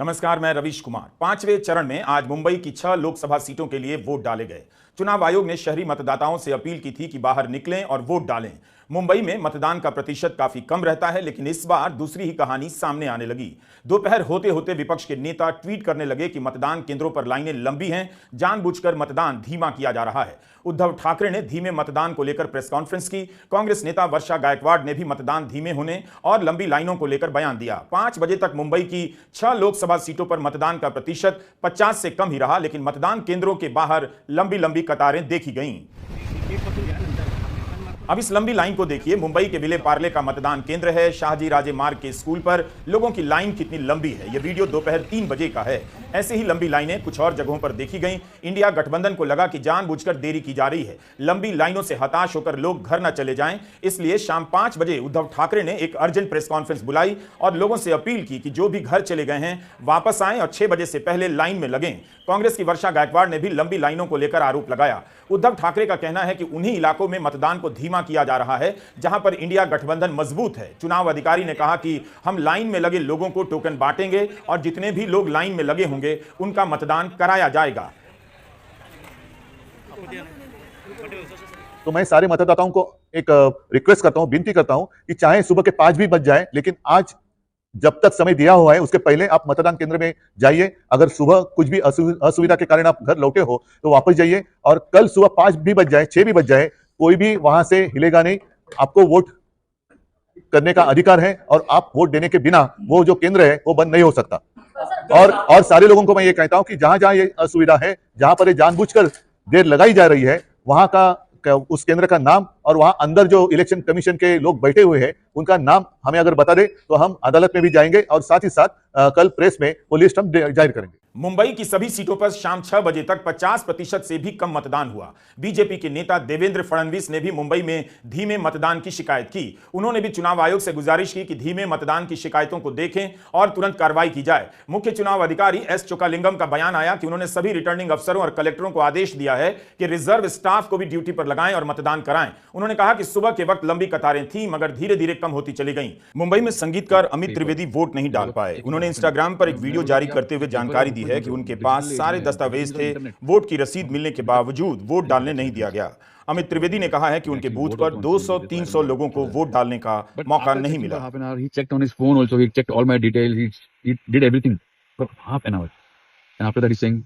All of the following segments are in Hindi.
नमस्कार, मैं रवीश कुमार। पांचवें चरण में आज मुंबई की 6 लोकसभा सीटों के लिए वोट डाले गए। चुनाव आयोग ने शहरी मतदाताओं से अपील की थी कि बाहर निकलें और वोट डालें। मुंबई में मतदान का प्रतिशत काफी कम रहता है, लेकिन इस बार दूसरी ही कहानी सामने आने लगी। दोपहर होते होते विपक्ष के नेता ट्वीट करने लगे कि मतदान केंद्रों पर लाइनें लंबी हैं, जानबूझकर मतदान धीमा किया जा रहा है। उद्धव ठाकरे ने धीमे मतदान को लेकर प्रेस कॉन्फ्रेंस की। कांग्रेस नेता वर्षा गायकवाड़ ने भी मतदान धीमे होने और लंबी लाइनों को लेकर बयान दिया। 5 बजे तक मुंबई की 6 लोकसभा सीटों पर मतदान का प्रतिशत 50 से कम ही रहा, लेकिन मतदान केंद्रों के बाहर लंबी लंबी कतारें देखी गईं। अब इस लंबी लाइन को देखिए। मुंबई के विले पार्ले का मतदान केंद्र है। शाहजी राजे मार्ग के स्कूल पर लोगों की लाइन कितनी लंबी है, यह वीडियो दोपहर 3 बजे का है। ऐसे ही लंबी लाइनें कुछ और जगहों पर देखी गईं। इंडिया गठबंधन को लगा कि जानबूझकर देरी की जा रही है, लंबी लाइनों से हताश होकर लोग घर न चले जाएं, इसलिए शाम 5 बजे उद्धव ठाकरे ने एक अर्जेंट प्रेस कॉन्फ्रेंस बुलाई और लोगों से अपील की कि जो भी घर चले गए हैं वापस आएं और 6 बजे से पहले लाइन में लगें। कांग्रेस की वर्षा गायकवाड़ ने भी लंबी लाइनों को लेकर आरोप लगाया। उद्धव ठाकरे का कहना है कि उन्हीं इलाकों में मतदान को धीमा किया जा रहा है जहां पर इंडिया गठबंधन मजबूत है। चुनाव अधिकारी ने कहा कि हम लाइन में लगे लोगों को टोकन बांटेंगे और जितने भी लोग लाइन में लगे होंगे उनका मतदान कराया जाएगा। तो मैं सारे मतदाताओं को एक रिक्वेस्ट करता हूं, विनती करता हूं कि चाहे सुबह के 5 भी बज जाए, लेकिन आज जब तक समय दिया हुआ है उसके पहले आप मतदान केंद्र में जाइए। अगर सुबह कुछ भी असुविधा के कारण आप घर लौटे हो तो वापस जाइए, और कल सुबह 5 भी बज जाए, 6 भी बज जाए, कोई भी वहां से हिलेगा नहीं। आपको वोट करने का अधिकार है और आप वोट देने के बिना वो जो केंद्र है वो बंद नहीं हो सकता। और सारे लोगों को मैं ये कहता हूं कि जहां जहां ये असुविधा है, जहां पर ये जानबूझकर देर लगाई जा रही है, वहां का उस केंद्र का नाम और वहां अंदर जो इलेक्शन कमीशन के लोग बैठे हुए हैं उनका नाम हमें अगर बता दे तो हम अदालत में भी जाएंगे और साथ ही साथ कल प्रेस में वो लिस्ट हम जाहिर करेंगे। मुंबई की सभी सीटों पर शाम 6 बजे तक 50% से भी कम मतदान हुआ। बीजेपी के नेता देवेंद्र फडणवीस ने भी मुंबई में धीमे मतदान की शिकायत की। उन्होंने भी चुनाव आयोग से गुजारिश की कि धीमे मतदान की शिकायतों को देखें और तुरंत कार्रवाई की जाए। मुख्य चुनाव अधिकारी एस चोकालिंगम का बयान आया कि उन्होंने सभी रिटर्निंग अफसरों और कलेक्टरों को आदेश दिया है कि रिजर्व स्टाफ को भी ड्यूटी पर लगाएं और मतदान कराएं। उन्होंने कहा कि सुबह के वक्त लंबी कतारें थी मगर धीरे धीरे कम होती चली गईं। मुंबई में संगीतकार अमित त्रिवेदी वोट नहीं डाल पाए। उन्होंने इंस्टाग्राम पर एक वीडियो जारी करते हुए जानकारी दी है कि उनके पास सारे दस्तावेज थे, वोट की रसीद मिलने के बावजूद वोट डालने नहीं दिया गया। अमित त्रिवेदी ने कहा है कि उनके बूथ पर 200-300 लोगों को वोट डालने का मौका नहीं मिला। He checked on his phone also. He checked all my details. He did everything for half an hour. And after that he's saying,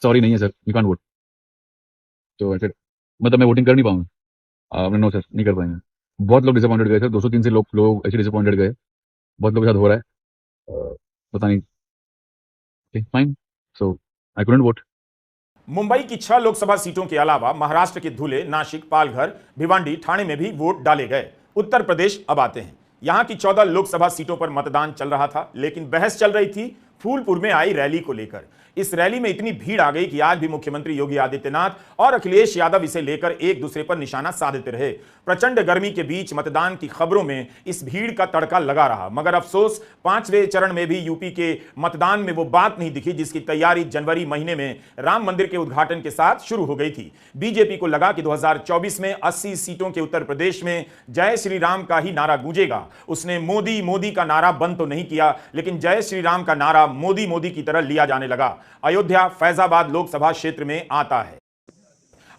sorry नहीं है सर, you can't vote. तो ऐसे मतलब मैं वोटिंग कर नहीं पाऊंगा। नो सर, नहीं कर पाएंगे। बहुत लोग डिसअपॉइंटेड गए थे, 200-300 लोग ऐसे डिसअपॉइंटेड गए। बहुत लोग के साथ हो रहा है, पता नहीं। Fine, so I couldn't vote. Mumbai की 6 लोकसभा सीटों के अलावा महाराष्ट्र के धुले, नासिक, पालघर, भिवांडी, ठाणे में भी वोट डाले गए। उत्तर प्रदेश अब आते हैं। यहां की 14 लोकसभा सीटों पर मतदान चल रहा था, लेकिन बहस चल रही थी फूलपुर में आई रैली को लेकर। इस रैली में इतनी भीड़ आ गई कि आज भी मुख्यमंत्री योगी आदित्यनाथ और अखिलेश यादव इसे लेकर एक दूसरे पर निशाना साधते रहे। प्रचंड गर्मी के बीच मतदान की खबरों में इस भीड़ का तड़का लगा रहा, मगर अफसोस 5वें चरण में भी यूपी के मतदान में वो बात नहीं दिखी जिसकी तैयारी जनवरी महीने में राम मंदिर के उद्घाटन के साथ शुरू हो गई थी। बीजेपी को लगा कि 2024 में 80 सीटों के उत्तर प्रदेश में जय श्री राम का ही नारा गूंजेगा। उसने मोदी मोदी का नारा बंद तो नहीं किया, लेकिन जय श्री राम का नारा मोदी मोदी की तरह लिया जाने लगा। अयोध्या फैजाबाद लोकसभा क्षेत्र में आता है।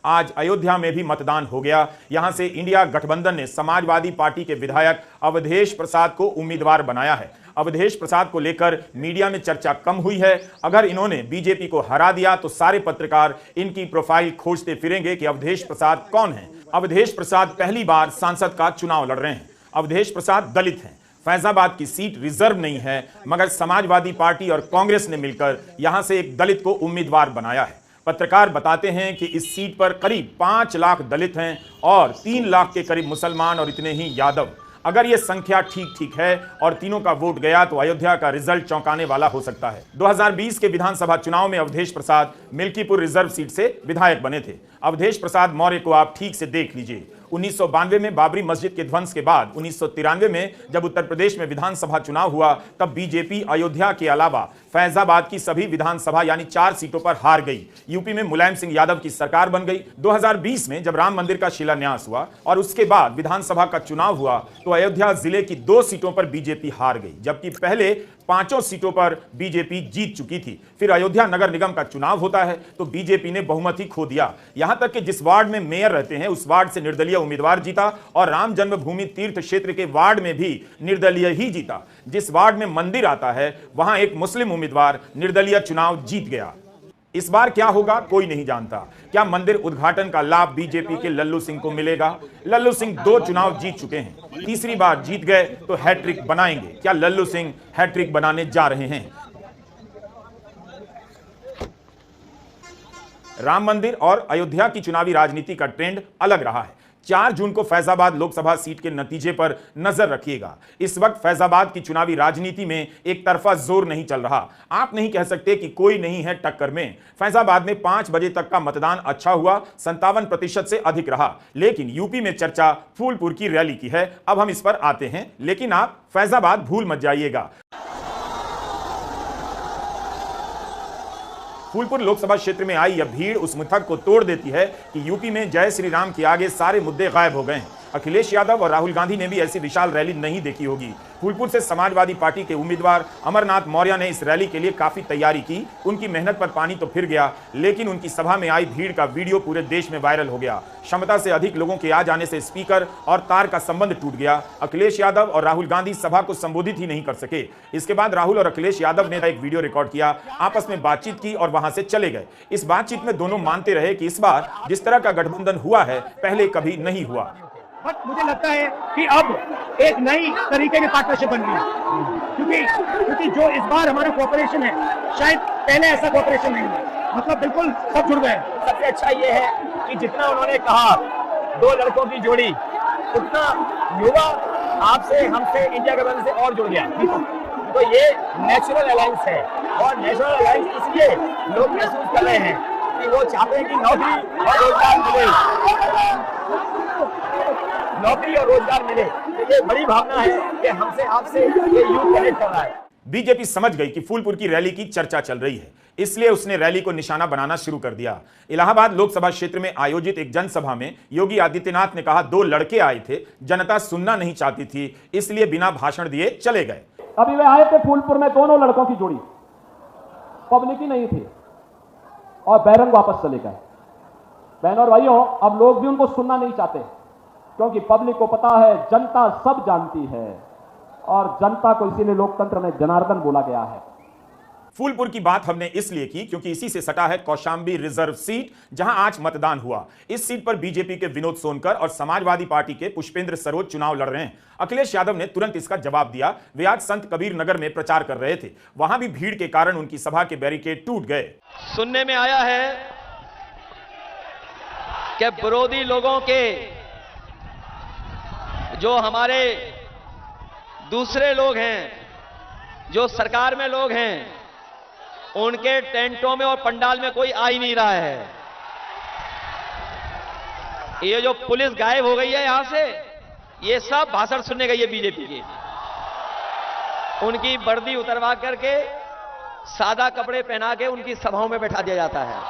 आज अयोध्या में भी मतदान हो गया। यहां से इंडिया गठबंधन ने समाजवादी पार्टी के विधायक अवधेश प्रसाद को उम्मीदवार बनाया है। अवधेश प्रसाद को लेकर मीडिया में चर्चा कम हुई है। अगर इन्होंने बीजेपी को हरा दिया तो सारे पत्रकार इनकी प्रोफाइल खोजते फिरेंगे कि अवधेश प्रसाद कौन है। अवधेश प्रसाद पहली बार सांसद का चुनाव लड़ रहे हैं। अवधेश प्रसाद दलित हैं। फैजाबाद की सीट रिजर्व नहीं है, मगर समाजवादी पार्टी और कांग्रेस ने मिलकर यहां से एक दलित को उम्मीदवार बनाया है। पत्रकार बताते हैं कि इस सीट पर करीब 5 लाख दलित हैं और 3 लाख के करीब मुसलमान और इतने ही यादव। अगर यह संख्या ठीक है और तीनों का वोट गया तो अयोध्या का रिजल्ट चौंकाने वाला हो सकता है। 2020 के विधानसभा चुनाव में अवधेश प्रसाद मिल्कीपुर रिजर्व सीट से विधायक बने थे। अवधेश प्रसाद मौर्य को आप ठीक से देख लीजिए। 1992 में बाबरी मस्जिद के ध्वंस के बाद 1993 में जब उत्तर प्रदेश में विधानसभा चुनाव हुआ तब बीजेपी अयोध्या के अलावा फैजाबाद की सभी विधानसभा यानी 4 सीटों पर हार गई। यूपी में मुलायम सिंह यादव की सरकार बन गई। 2020 में जब राम मंदिर का शिलान्यास हुआ और उसके बाद विधानसभा का चुनाव हुआ तो अयोध्या जिले की 2 सीटों पर बीजेपी हार गई, जबकि पहले पांचों सीटों पर बीजेपी जीत चुकी थी। फिर अयोध्या नगर निगम का चुनाव होता है तो बीजेपी ने बहुमत ही खो दिया। यहां तक कि जिस वार्ड में मेयर रहते हैं उस वार्ड से निर्दलीय उम्मीदवार जीता और राम जन्मभूमि तीर्थ क्षेत्र के वार्ड में भी निर्दलीय ही जीता। जिस वार्ड में मंदिर आता है वहां एक मुस्लिम उम्मीदवार निर्दलीय चुनाव जीत गया। इस बार क्या होगा कोई नहीं जानता। क्या मंदिर उद्घाटन का लाभ बीजेपी के लल्लू सिंह को मिलेगा? लल्लू सिंह 2 चुनाव जीत चुके हैं, तीसरी बार जीत गए तो हैट्रिक बनाएंगे। क्या लल्लू सिंह हैट्रिक बनाने जा रहे हैं? राम मंदिर और अयोध्या की चुनावी राजनीति का ट्रेंड अलग रहा है। 4 जून को फैजाबाद लोकसभा सीट के नतीजे पर नजर रखिएगा। इस वक्त फैजाबाद की चुनावी राजनीति में एक तरफा जोर नहीं चल रहा। आप नहीं कह सकते कि कोई नहीं है टक्कर में। फैजाबाद में 5 बजे तक का मतदान अच्छा हुआ, 57% से अधिक रहा। लेकिन यूपी में चर्चा फूलपुर की रैली की है। अब हम इस पर आते हैं, लेकिन आप फैजाबाद भूल मत जाइएगा। फूलपुर लोकसभा क्षेत्र में आई यह भीड़ उस मिथक को तोड़ देती है कि यूपी में जय श्री राम के आगे सारे मुद्दे गायब हो गए हैं। अखिलेश यादव और राहुल गांधी ने भी ऐसी विशाल रैली नहीं देखी होगी। फूलपुर से समाजवादी पार्टी के उम्मीदवार अमरनाथ मौर्य ने इस रैली के लिए काफी तैयारी की। उनकी मेहनत पर पानी तो फिर गया, लेकिन उनकी सभा में आई भीड़ का वीडियो पूरे देश में वायरल हो गया। क्षमता से अधिक लोगों के आ जाने से स्पीकर और तार का संबंध टूट गया। अखिलेश यादव और राहुल गांधी सभा को संबोधित ही नहीं कर सके। इसके बाद राहुल और अखिलेश यादव ने एक वीडियो रिकॉर्ड किया, आपस में बातचीत की और वहां से चले गए। इस बातचीत में दोनों मानते रहे कि इस बार जिस तरह का गठबंधन हुआ है पहले कभी नहीं हुआ। बट मुझे लगता है कि अब एक नई तरीके की पार्टनरशिप बन गई है, क्योंकि जो इस बार हमारा कोऑपरेशन है शायद पहले ऐसा कोऑपरेशन नहीं है। मतलब बिल्कुल सब जुड़ गए। सबसे अच्छा ये है कि जितना उन्होंने कहा 2 लड़कों की जोड़ी, उतना युवा आपसे हमसे इंडिया गठबंधन से और जुड़ गया। तो ये नेचुरल अलायंस है और नेचुरल अलायंस इसलिए लोग महसूस कर रहे हैं कि वो चाहते हैं कि नौकरी और रोजगार मिले, नौकरी और रोजगार मिले। तो ये बड़ी भावना है कि हमसे आपसे ये यूथ कनेक्ट कर रहा है। बीजेपी समझ गई कि फूलपुर की रैली की चर्चा चल रही है, इसलिए उसने रैली को निशाना बनाना शुरू कर दिया। इलाहाबाद लोकसभा क्षेत्र में आयोजित एक जनसभा में योगी आदित्यनाथ ने कहा 2 लड़के आए थे, जनता सुनना नहीं चाहती थी, इसलिए बिना भाषण दिए चले गए। अभी वे आए थे फूलपुर में, 2 लड़कों की जोड़ी, पब्लिक ही नहीं थी और बैरंग वापस चले गए। बहनों और भाइयों, अब लोग भी उनको सुनना नहीं चाहते, क्योंकि पब्लिक को पता है जनता सब जानती है और जनता को इसीलिए लोकतंत्र में जनार्दन बोला गया है। फूलपुर की बात हमने इसलिए की क्योंकि इसी से सटा है कौशांबी रिजर्व सीट, जहां आज मतदान हुआ। इस सीट पर बीजेपी के विनोद सोनकर और समाजवादी पार्टी के पुष्पेंद्र सरोज चुनाव लड़ रहे हैं। अखिलेश यादव ने तुरंत इसका जवाब दिया। वे आज संत कबीर नगर में प्रचार कर रहे थे, वहां भी भीड़ के कारण उनकी सभा के बैरिकेड टूट गए। सुनने में आया है कि विरोधी लोगों के जो हमारे दूसरे लोग हैं, जो सरकार में लोग हैं, उनके टेंटों में और पंडाल में कोई आ ही नहीं रहा है। ये जो पुलिस गायब हो गई है यहां से, ये सब भाषण सुनने गई है बीजेपी की। उनकी वर्दी उतरवा करके सादा कपड़े पहना के उनकी सभाओं में बैठा दिया जाता है।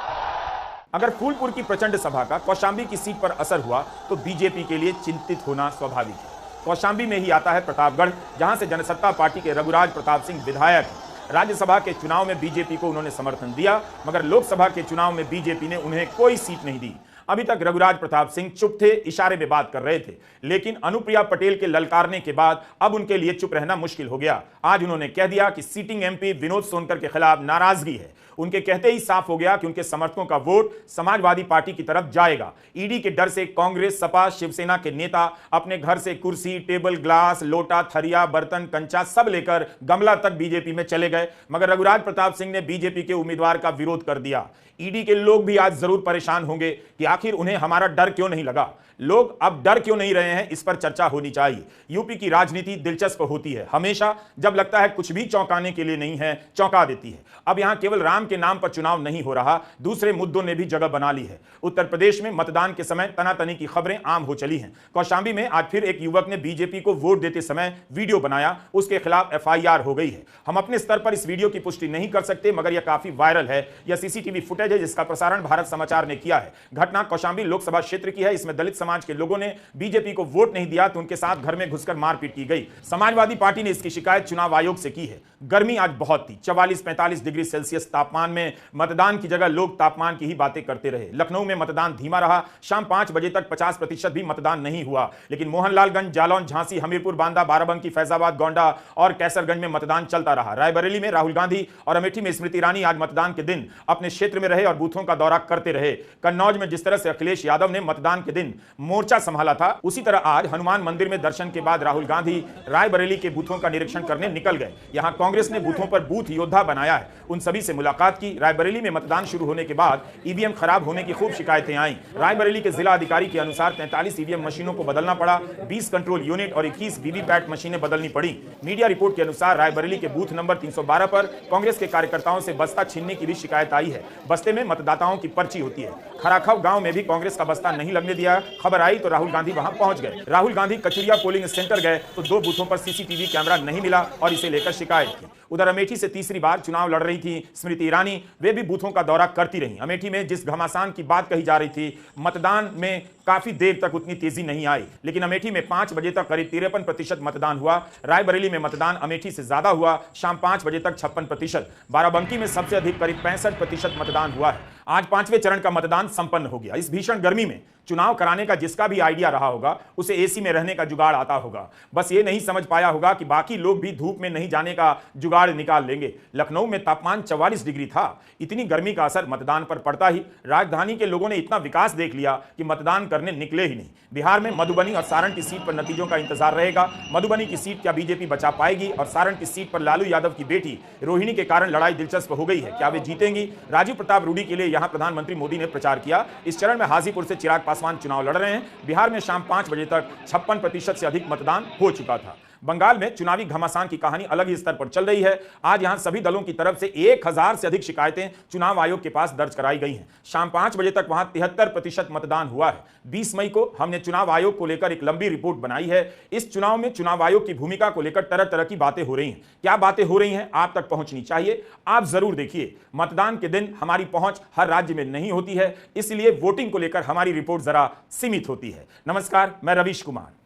अगर फूलपुर की प्रचंड सभा का कौशांबी की सीट पर असर हुआ तो बीजेपी के लिए चिंतित होना स्वाभाविक है। कौशांबी में ही आता है प्रतापगढ़, जहां से जनसत्ता पार्टी के रघुराज प्रताप सिंह विधायक हैं। राज्यसभा के चुनाव में बीजेपी को उन्होंने समर्थन दिया, मगर लोकसभा के चुनाव में बीजेपी ने उन्हें कोई सीट नहीं दी। अभी तक रघुराज प्रताप सिंह चुप थे, इशारे में बात कर रहे थे, लेकिन अनुप्रिया पटेल के ललकारने के बाद अब उनके लिए चुप रहना मुश्किल हो गया। आज उन्होंने कह दिया कि सीटिंग एमपी विनोद सोनकर के खिलाफ नाराजगी है। उनके कहते ही साफ हो गया कि उनके समर्थकों का वोट समाजवादी पार्टी की तरफ जाएगा। ईडी के डर से कांग्रेस, सपा, शिवसेना के नेता अपने घर से कुर्सी, टेबल, ग्लास, लोटा, थरिया, बर्तन, कंचा सब लेकर गमला तक बीजेपी में चले गए, मगर रघुराज प्रताप सिंह ने बीजेपी के उम्मीदवार का विरोध कर दिया। ईडी के लोग भी आज जरूर परेशान होंगे कि आखिर उन्हें हमारा डर क्यों नहीं लगा। लोग अब डर क्यों नहीं रहे हैं, इस पर चर्चा होनी चाहिए। यूपी की राजनीति दिलचस्प होती है, हमेशा जब लगता है कुछ भी चौंकाने के लिए नहीं है, चौंका देती है। अब यहां केवल राम के नाम पर चुनाव नहीं हो रहा, दूसरे मुद्दों ने भी जगह बना ली है। उत्तर प्रदेश में मतदान के समय तनातनी की खबरें आम हो चली हैं। कौशांबी में आज फिर एक युवक ने बीजेपी को वोट देते समय वीडियो बनाया, उसके खिलाफ एफआईआर हो गई है। हम अपने स्तर पर इस वीडियो की पुष्टि नहीं कर सकते, मगर यह काफी वायरल है। यह सीसीटीवी फुटेज है जिसका प्रसारण भारत समाचार ने किया है। घटना कौशांबी लोकसभा क्षेत्र की है। इसमें दलित समाज समाज के लोगों ने बीजेपी को वोट नहीं दिया तो उनके साथ घर में घुसकर मारपीट की गई। समाजवादी पार्टी ने इसकी शिकायत चुनाव आयोग से की है। गर्मी आज बहुत थी, 44-45 डिग्री सेल्सियस तापमान में मतदान की जगह लोग तापमान की ही बातें करते रहे। लखनऊ में मतदान धीमा रहा, शाम 5 बजे तक 50% भी मतदान नहीं हुआ, लेकिन मोहनलालगंज, जालौन, झांसी, हमीरपुर, बांदा, बाराबंकी, फैजाबाद, गोंडा और कैसरगंज में मतदान चलता रहा। रायबरेली में राहुल गांधी और अमेठी में स्मृति ईरानी आज मतदान के दिन अपने क्षेत्र में रहे और बूथों का दौरा करते रहे। कन्नौज में जिस तरह से अखिलेश यादव ने मतदान के दिन मोर्चा संभाला था, उसी तरह आज हनुमान मंदिर में दर्शन के बाद राहुल गांधी रायबरेली के बूथों का निरीक्षण करने निकल गए। यहां कांग्रेस ने बूथों पर बूथ योद्धा बनाया है, उन सभी से मुलाकात की। रायबरेली में मतदान शुरू होने के बाद ईवीएम खराब होने की खूब शिकायतें आईं। रायबरेली के जिला अधिकारी के अनुसार 43 ईवीएम मशीनों को बदलना पड़ा, 20 कंट्रोल यूनिट और 21 वीवीपैट मशीनें बदलनी पड़ी। मीडिया रिपोर्ट के अनुसार रायबरेली के बूथ नंबर 312 पर कांग्रेस के कार्यकर्ताओं से बस्ता छीनने की भी शिकायत आई है। बस्ते में मतदाताओं की पर्ची होती है। खराखव गांव में भी कांग्रेस का बस्ता नहीं लगने दिया। खबर आई तो राहुल गांधी वहां पहुंच गए। राहुल गांधी कचुरिया पोलिंग सेंटर गए तो 2 बूथों पर सीसीटीवी कैमरा नहीं मिला और इसे लेकर शिकायत की। उधर अमेठी से तीसरी बार चुनाव लड़ रही थी स्मृति ईरानी, वे भी बूथों का दौरा करती रहीं। अमेठी में जिस घमासान की बात कही जा रही थी, मतदान में काफी देर तक उतनी तेजी नहीं आई, लेकिन अमेठी में 5 बजे तक करीब 53% मतदान हुआ। रायबरेली में मतदान अमेठी से ज्यादा हुआ, शाम 5 बजे तक 56%। बाराबंकी में सबसे अधिक करीब 65% मतदान हुआ है। आज 5वें चरण का मतदान संपन्न हो गया। इस भीषण गर्मी में चुनाव कराने का जिसका भी आइडिया रहा होगा, उसे एसी में रहने का जुगाड़ आता होगा। बस ये नहीं समझ पाया होगा कि बाकी लोग भी धूप में नहीं जाने का जुगाड़ निकाल लेंगे। लखनऊ में तापमान 44 डिग्री था। इतनी गर्मी का असर मतदान पर पड़ता ही राजधानी के लोगों ने इतना विकास देख लिया कि मतदान करने निकले ही नहीं। बिहार में मधुबनी और सारण की सीट पर नतीजों का इंतजार रहेगा। मधुबनी की सीट क्या बीजेपी बचा पाएगी और सारण की सीट पर लालू यादव की बेटी रोहिणी के कारण लड़ाई दिलचस्प हो गई है। क्या वे जीतेंगी? राजीव प्रताप रूडी के लिए यहां प्रधानमंत्री मोदी ने प्रचार किया। इस चरण में हाजीपुर से चिराग पासवान चुनाव लड़ रहे हैं। बिहार में शाम 5 बजे तक 56% से अधिक मतदान हो चुका था। बंगाल में चुनावी घमासान की कहानी अलग ही स्तर पर चल रही है। आज यहां सभी दलों की तरफ से 1000 से अधिक शिकायतें चुनाव आयोग के पास दर्ज कराई गई हैं। शाम 5 बजे तक वहां 73% मतदान हुआ है। 20 मई को हमने चुनाव आयोग को लेकर एक लंबी रिपोर्ट बनाई है। इस चुनाव में चुनाव आयोग की भूमिका को लेकर तरह तरह की बातें हो रही हैं। क्या बातें हो रही हैं आप तक पहुंचनी चाहिए, आप जरूर देखिए। मतदान के दिन हमारी पहुंच हर राज्य में नहीं होती है, इसलिए वोटिंग को लेकर हमारी रिपोर्ट जरा सीमित होती है। नमस्कार, मैं रवीश कुमार।